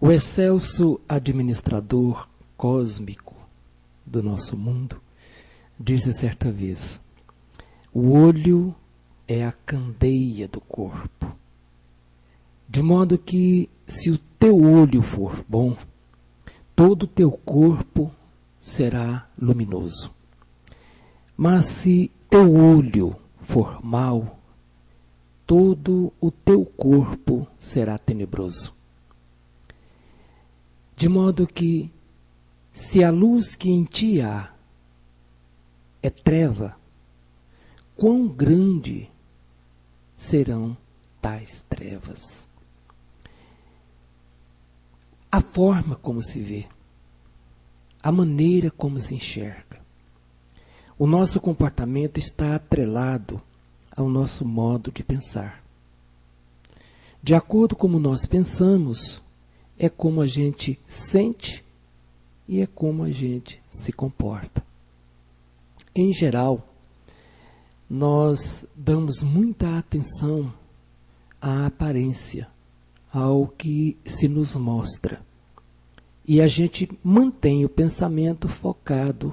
O excelso administrador cósmico do nosso mundo disse certa vez: o olho é a candeia do corpo. De modo que, se o teu olho for bom, todo o teu corpo será luminoso. Mas se teu olho for mau, todo o teu corpo será tenebroso. De modo que, se a luz que em ti há é treva, quão grande serão tais trevas? A forma como se vê, a maneira como se enxerga. O nosso comportamento está atrelado ao nosso modo de pensar. De acordo com como nós pensamos, é como a gente sente e é como a gente se comporta. Em geral, nós damos muita atenção à aparência, ao que se nos mostra. E a gente mantém o pensamento focado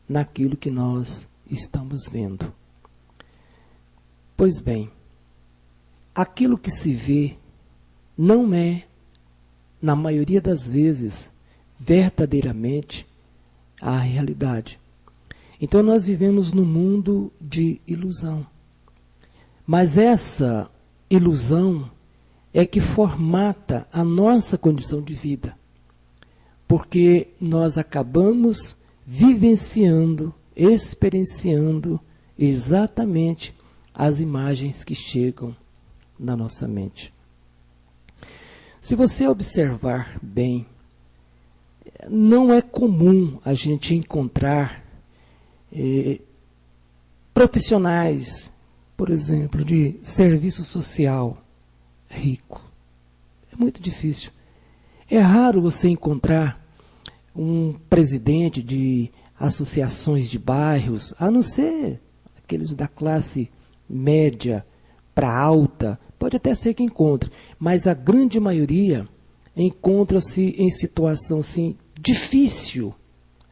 naquilo que nós estamos vendo. Pois bem, aquilo que se vê não é, na maioria das vezes, verdadeiramente a realidade. Então nós vivemos num mundo de ilusão. Mas essa ilusão é que formata a nossa condição de vida. Porque nós acabamos vivenciando, experienciando exatamente as imagens que chegam na nossa mente. Se você observar bem, não é comum a gente encontrar profissionais, por exemplo, de serviço social rico. É muito difícil. É raro você encontrar um presidente de associações de bairros, a não ser aqueles da classe média para alta, pode até ser que encontre, mas a grande maioria encontra-se em situação assim, difícil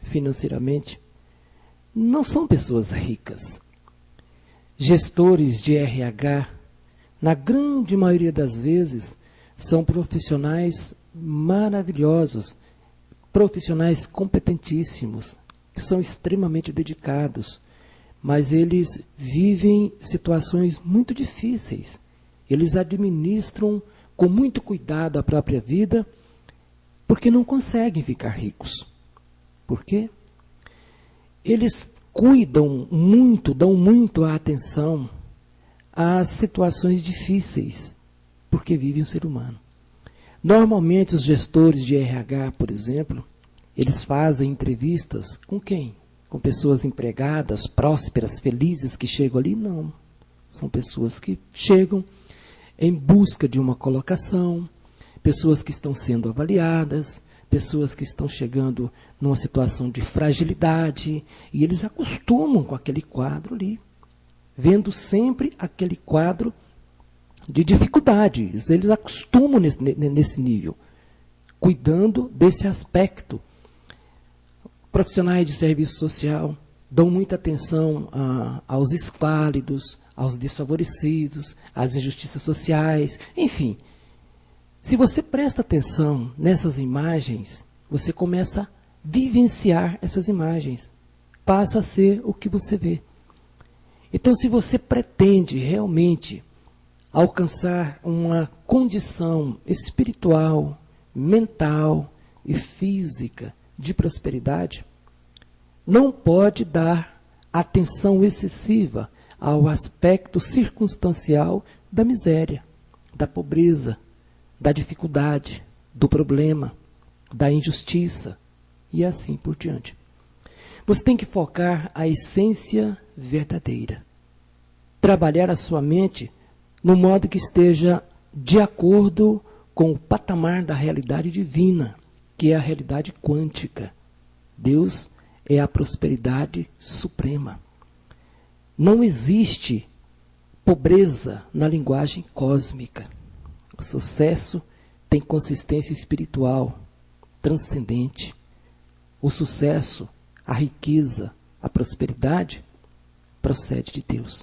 financeiramente. Não são pessoas ricas. Gestores de RH, na grande maioria das vezes, são profissionais maravilhosos, profissionais competentíssimos, são extremamente dedicados, mas eles vivem situações muito difíceis. Eles administram com muito cuidado a própria vida, porque não conseguem ficar ricos. Por quê? Eles cuidam muito, dão muito a atenção às situações difíceis, porque vivem o ser humano. Normalmente os gestores de RH, por exemplo, eles fazem entrevistas com quem? Com pessoas empregadas, prósperas, felizes que chegam ali? Não. São pessoas que chegam em busca de uma colocação, pessoas que estão sendo avaliadas, pessoas que estão chegando numa situação de fragilidade, e eles acostumam com aquele quadro ali, vendo sempre aquele quadro de dificuldades. Eles acostumam nesse nível, cuidando desse aspecto. Profissionais de serviço social dão muita atenção aos escláridos, aos desfavorecidos, às injustiças sociais, enfim. Se você presta atenção nessas imagens, você começa a vivenciar essas imagens. Passa a ser o que você vê. Então, se você pretende realmente alcançar uma condição espiritual, mental e física de prosperidade, não pode dar atenção excessiva ao aspecto circunstancial da miséria, da pobreza, da dificuldade, do problema, da injustiça e assim por diante. Você tem que focar a essência verdadeira. Trabalhar a sua mente no modo que esteja de acordo com o patamar da realidade divina, que é a realidade quântica. Deus é a prosperidade suprema. Não existe pobreza na linguagem cósmica. O sucesso tem consistência espiritual, transcendente. O sucesso, a riqueza, a prosperidade procede de Deus.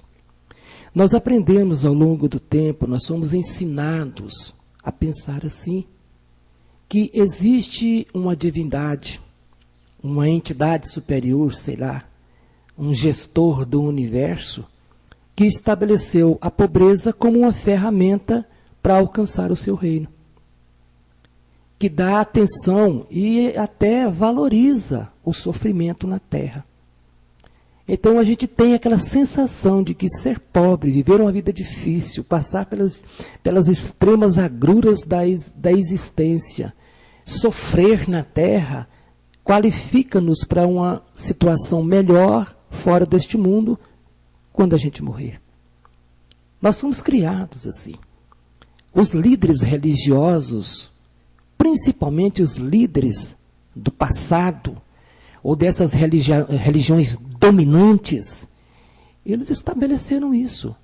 Nós aprendemos ao longo do tempo, nós somos ensinados a pensar assim, que existe uma divindade, uma entidade superior, sei lá, um gestor do universo, que estabeleceu a pobreza como uma ferramenta para alcançar o seu reino. Que dá atenção e até valoriza o sofrimento na terra. Então a gente tem aquela sensação de que ser pobre, viver uma vida difícil, passar pelas extremas agruras da existência, sofrer na terra, qualifica-nos para uma situação melhor fora deste mundo quando a gente morrer. Nós somos criados assim. Os líderes religiosos, principalmente os líderes do passado, ou dessas religiões dominantes, eles estabeleceram isso.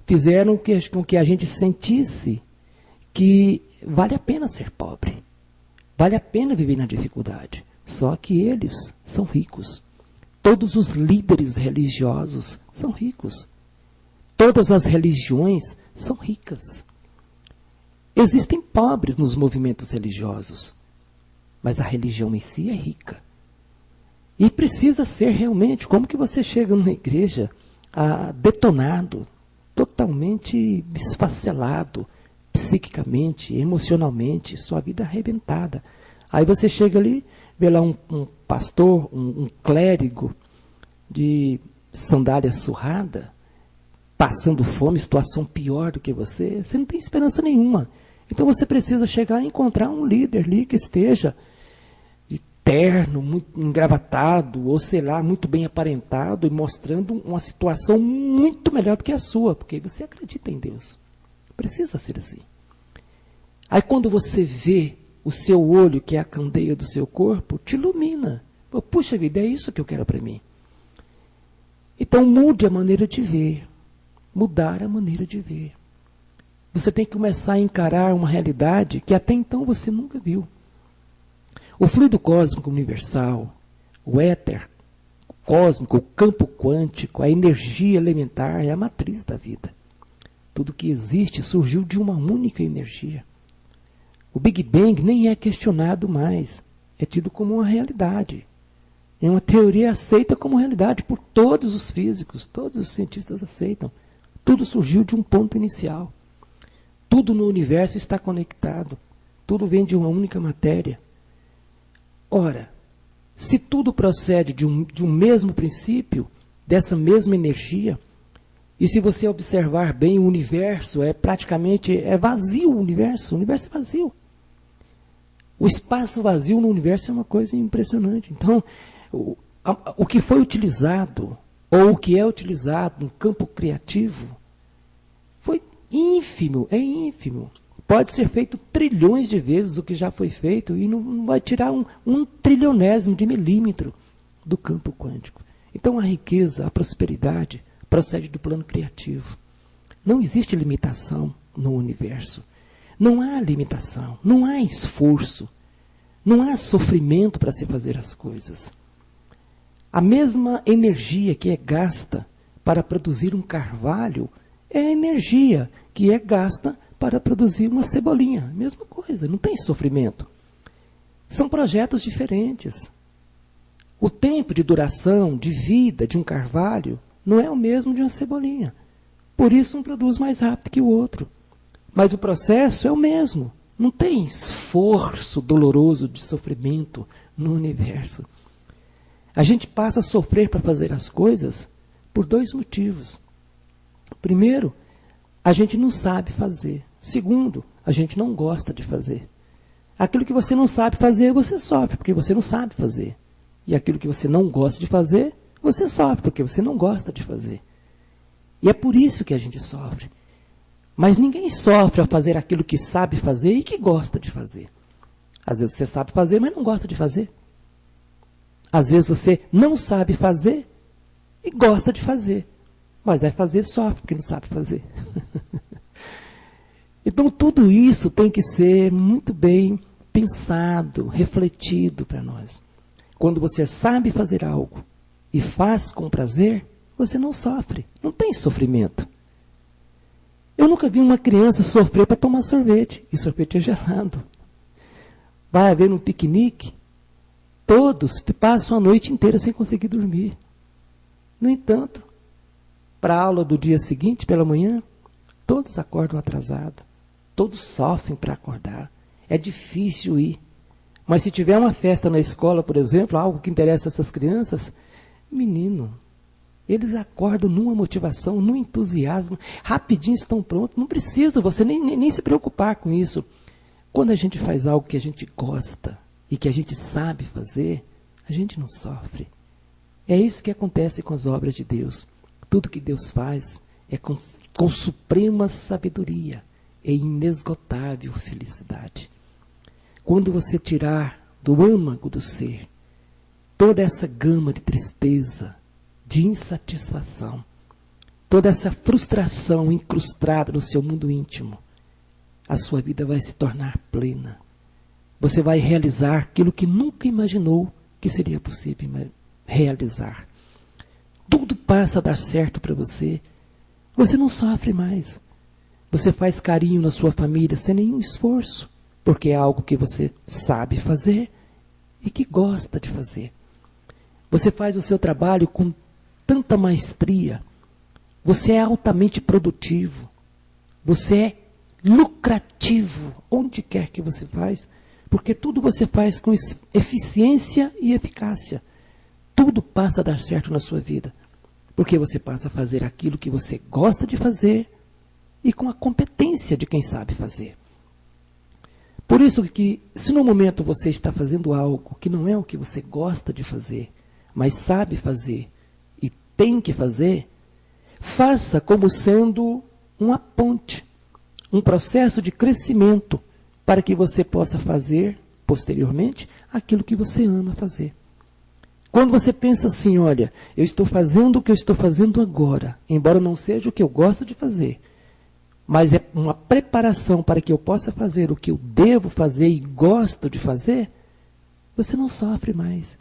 Fizeram com que a gente sentisse que vale a pena ser pobre. Vale a pena viver na dificuldade. Só que eles são ricos. Todos os líderes religiosos são ricos. Todas as religiões são ricas. Existem pobres nos movimentos religiosos, mas a religião em si é rica. E precisa ser realmente, como que você chega numa igreja detonado, totalmente esfacelado, psiquicamente, emocionalmente, sua vida arrebentada. Aí você chega ali, vê lá um pastor, um clérigo de sandália surrada, passando fome, situação pior do que você não tem esperança nenhuma. Então você precisa chegar e encontrar um líder ali que esteja de terno, muito engravatado, ou sei lá, muito bem aparentado, e mostrando uma situação muito melhor do que a sua, porque você acredita em Deus. Precisa ser assim. Aí quando você vê o seu olho, que é a candeia do seu corpo, te ilumina. Puxa vida, é isso que eu quero para mim. Então mude a maneira de ver. Mudar a maneira de ver. Você tem que começar a encarar uma realidade que até então você nunca viu. O fluido cósmico universal, o éter cósmico, o campo quântico, a energia elementar é a matriz da vida. Tudo que existe surgiu de uma única energia. O Big Bang nem é questionado mais, é tido como uma realidade. É uma teoria aceita como realidade por todos os físicos, todos os cientistas aceitam. Tudo surgiu de um ponto inicial. Tudo no universo está conectado. Tudo vem de uma única matéria. Ora, se tudo procede de um mesmo princípio, dessa mesma energia, e se você observar bem, o universo praticamente vazio, o universo é vazio. O espaço vazio no universo é uma coisa impressionante. Então, o que foi utilizado, ou o que é utilizado no campo criativo, foi ínfimo, é ínfimo. Pode ser feito trilhões de vezes o que já foi feito e não vai tirar um trilionésimo de milímetro do campo quântico. Então a riqueza, a prosperidade procede do plano criativo. Não existe limitação no universo. Não há limitação, não há esforço, não há sofrimento para se fazer as coisas. A mesma energia que é gasta para produzir um carvalho é a energia que é gasta para produzir uma cebolinha. Mesma coisa, não tem sofrimento. São projetos diferentes. O tempo de duração, de vida de um carvalho não é o mesmo de uma cebolinha. Por isso um produz mais rápido que o outro. Mas o processo é o mesmo. Não tem esforço doloroso de sofrimento no universo. A gente passa a sofrer para fazer as coisas por dois motivos. Primeiro, a gente não sabe fazer. Segundo, a gente não gosta de fazer. Aquilo que você não sabe fazer, você sofre, porque você não sabe fazer. E aquilo que você não gosta de fazer, você sofre, porque você não gosta de fazer. E é por isso que a gente sofre. Mas ninguém sofre ao fazer aquilo que sabe fazer e que gosta de fazer. Às vezes você sabe fazer, mas não gosta de fazer. Às vezes você não sabe fazer e gosta de fazer. Mas vai fazer, sofre, porque não sabe fazer. Então, tudo isso tem que ser muito bem pensado, refletido para nós. Quando você sabe fazer algo e faz com prazer, você não sofre, não tem sofrimento. Eu nunca vi uma criança sofrer para tomar sorvete, e sorvete é gelado. Vai haver um piquenique, todos passam a noite inteira sem conseguir dormir. No entanto, para a aula do dia seguinte, pela manhã, todos acordam atrasados, todos sofrem para acordar. É difícil ir. Mas se tiver uma festa na escola, por exemplo, algo que interessa essas crianças, menino, eles acordam numa motivação, num entusiasmo, rapidinho estão prontos, não precisa você nem se preocupar com isso. Quando a gente faz algo que a gente gosta e que a gente sabe fazer, a gente não sofre. É isso que acontece com as obras de Deus. Tudo que Deus faz é com suprema sabedoria e inesgotável felicidade. Quando você tirar do âmago do ser toda essa gama de tristeza, de insatisfação, toda essa frustração incrustada no seu mundo íntimo, a sua vida vai se tornar plena. Você vai realizar aquilo que nunca imaginou que seria possível realizar. Tudo passa a dar certo para você. Você não sofre mais. Você faz carinho na sua família sem nenhum esforço, porque é algo que você sabe fazer e que gosta de fazer. Você faz o seu trabalho com tanta maestria. Você é altamente produtivo. Você é lucrativo onde quer que você faz, porque tudo você faz com eficiência e eficácia. Tudo passa a dar certo na sua vida, porque você passa a fazer aquilo que você gosta de fazer e com a competência de quem sabe fazer. Por isso que, se no momento você está fazendo algo que não é o que você gosta de fazer, mas sabe fazer e tem que fazer, faça como sendo uma ponte, um processo de crescimento para que você possa fazer, posteriormente, aquilo que você ama fazer. Quando você pensa assim, olha, eu estou fazendo o que eu estou fazendo agora, embora não seja o que eu gosto de fazer, mas é uma preparação para que eu possa fazer o que eu devo fazer e gosto de fazer, você não sofre mais.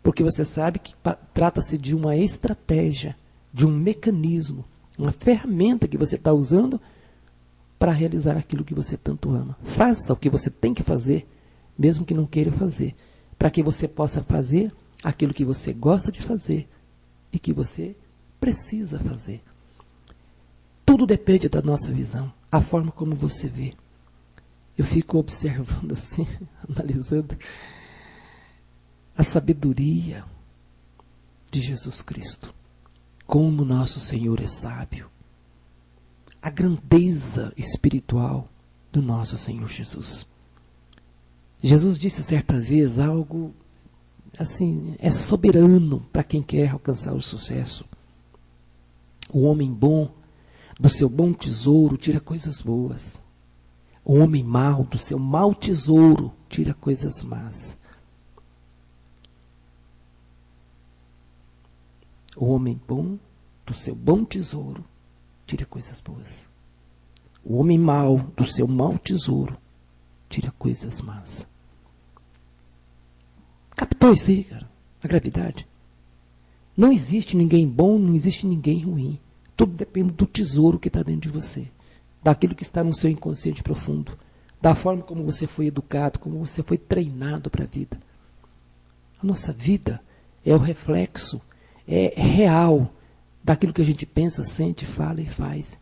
Porque você sabe que trata-se de uma estratégia, de um mecanismo, uma ferramenta que você está usando para realizar aquilo que você tanto ama. Faça o que você tem que fazer, mesmo que não queira fazer, para que você possa fazer aquilo que você gosta de fazer e que você precisa fazer. Tudo depende da nossa visão, a forma como você vê. Eu fico observando assim, analisando a sabedoria de Jesus Cristo. Como nosso Senhor é sábio. A grandeza espiritual do nosso Senhor Jesus. Jesus disse certa vez algo assim, é soberano para quem quer alcançar o sucesso. O homem bom, do seu bom tesouro, tira coisas boas. O homem mau, do seu mau tesouro, tira coisas más. O homem bom, do seu bom tesouro, tira coisas boas. O homem mau, do seu mau tesouro, tira coisas más. Captou isso aí, cara? A gravidade. Não existe ninguém bom, não existe ninguém ruim. Tudo depende do tesouro que está dentro de você. Daquilo que está no seu inconsciente profundo. Da forma como você foi educado, como você foi treinado para a vida. A nossa vida é o reflexo, é real daquilo que a gente pensa, sente, fala e faz.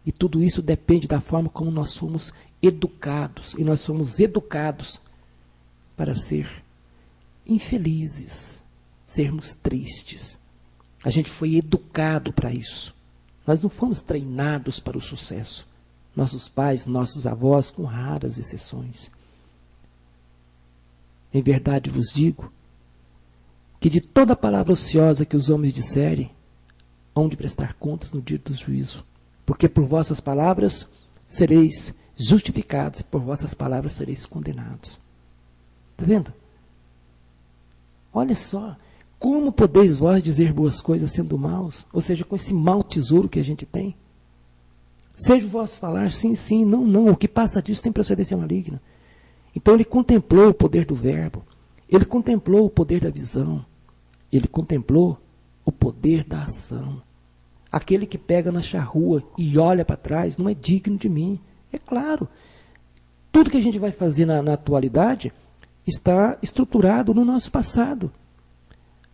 E tudo isso depende da forma como nós fomos educados. E nós somos educados para ser infelizes, sermos tristes. A gente foi educado para isso. Nós não fomos treinados para o sucesso. Nossos pais, nossos avós, com raras exceções. Em verdade vos digo que de toda palavra ociosa que os homens disserem, hão de prestar contas no dia do juízo. Porque por vossas palavras sereis justificados, e por vossas palavras sereis condenados. Está vendo? Olha só, como podeis vós dizer boas coisas sendo maus? Ou seja, com esse mau tesouro que a gente tem. Seja o vosso falar sim, sim, não, não. O que passa disso tem procedência maligna. Então ele contemplou o poder do verbo. Ele contemplou o poder da visão. Ele contemplou o poder da ação. Aquele que pega na charrua e olha para trás não é digno de mim. É claro. Tudo que a gente vai fazer na atualidade está estruturado no nosso passado.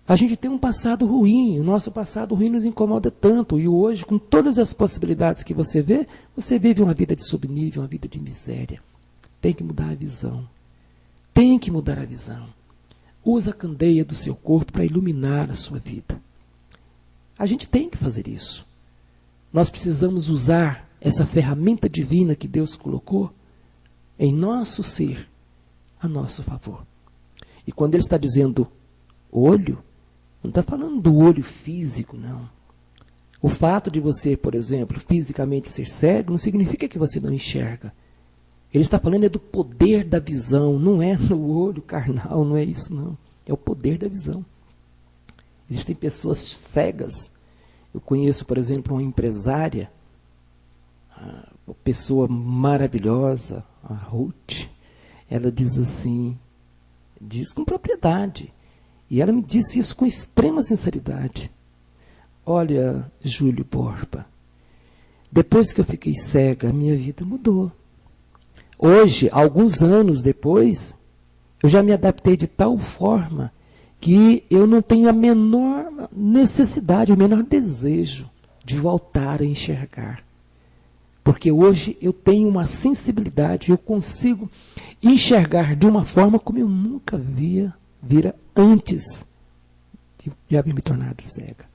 A gente tem um passado ruim, o nosso passado ruim nos incomoda tanto. E hoje, com todas as possibilidades que você vive uma vida de subnível, uma vida de miséria. Tem que mudar a visão. Tem que mudar a visão. Usa a candeia do seu corpo para iluminar a sua vida. A gente tem que fazer isso. Nós precisamos usar essa ferramenta divina que Deus colocou em nosso ser, a nosso favor. E quando ele está dizendo olho, não está falando do olho físico, não. O fato de você, por exemplo, fisicamente ser cego, não significa que você não enxerga. Ele está falando é do poder da visão, não é no olho carnal, não é isso, não. É o poder da visão. Existem pessoas cegas. Eu conheço, por exemplo, uma empresária, uma pessoa maravilhosa, a Ruth. Ela diz assim, diz com propriedade. E ela me disse isso com extrema sinceridade. Olha, Júlio Borba, depois que eu fiquei cega, a minha vida mudou. Hoje, alguns anos depois, eu já me adaptei de tal forma que eu não tenho a menor necessidade, o menor desejo de voltar a enxergar. Porque hoje eu tenho uma sensibilidade, eu consigo enxergar de uma forma como eu nunca vira antes de haver me tornado cega.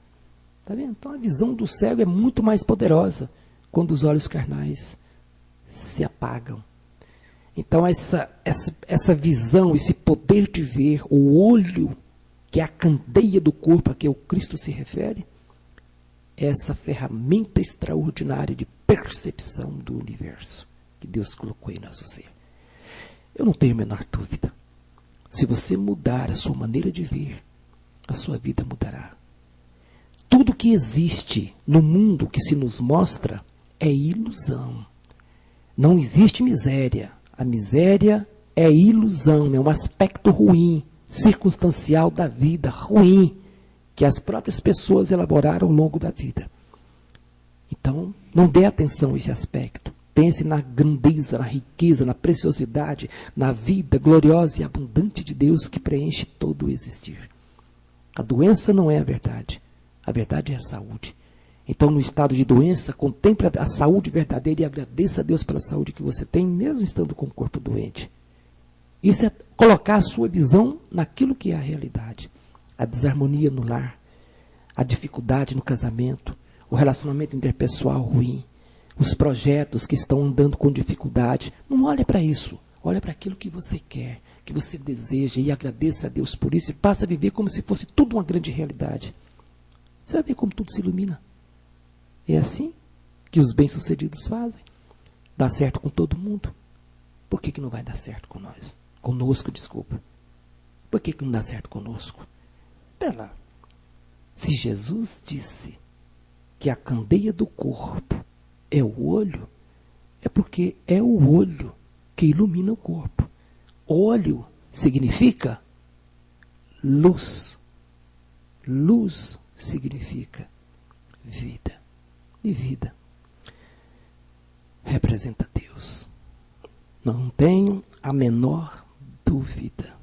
Tá vendo? Então a visão do cego é muito mais poderosa quando os olhos carnais se apagam. Então essa visão, esse poder de ver, o olho, que é a candeia do corpo a que o Cristo se refere, é essa ferramenta extraordinária de percepção do universo que Deus colocou em nosso ser. Eu não tenho a menor dúvida. Se você mudar a sua maneira de ver, a sua vida mudará. Tudo que existe no mundo que se nos mostra é ilusão. Não existe miséria. A miséria é ilusão, é um aspecto ruim, circunstancial da vida, ruim, que as próprias pessoas elaboraram ao longo da vida. Então, não dê atenção a esse aspecto. Pense na grandeza, na riqueza, na preciosidade, na vida gloriosa e abundante de Deus que preenche todo o existir. A doença não é a verdade. A verdade é a saúde. Então, no estado de doença, contemple a saúde verdadeira e agradeça a Deus pela saúde que você tem, mesmo estando com o corpo doente. Isso é colocar a sua visão naquilo que é a realidade. A desarmonia no lar, a dificuldade no casamento, o relacionamento interpessoal ruim, os projetos que estão andando com dificuldade. Não olhe para isso. Olhe para aquilo que você quer, que você deseja e agradeça a Deus por isso e passa a viver como se fosse tudo uma grande realidade. Você vai ver como tudo se ilumina. É assim que os bem-sucedidos fazem. Dá certo com todo mundo. Por que não vai dar certo com nós? Conosco, desculpa. Por que não dá certo conosco? Espera lá. Se Jesus disse que a candeia do corpo é o olho, é porque é o olho que ilumina o corpo. Olho significa luz. Luz significa vida. E vida representa Deus. Não tenho a menor dúvida.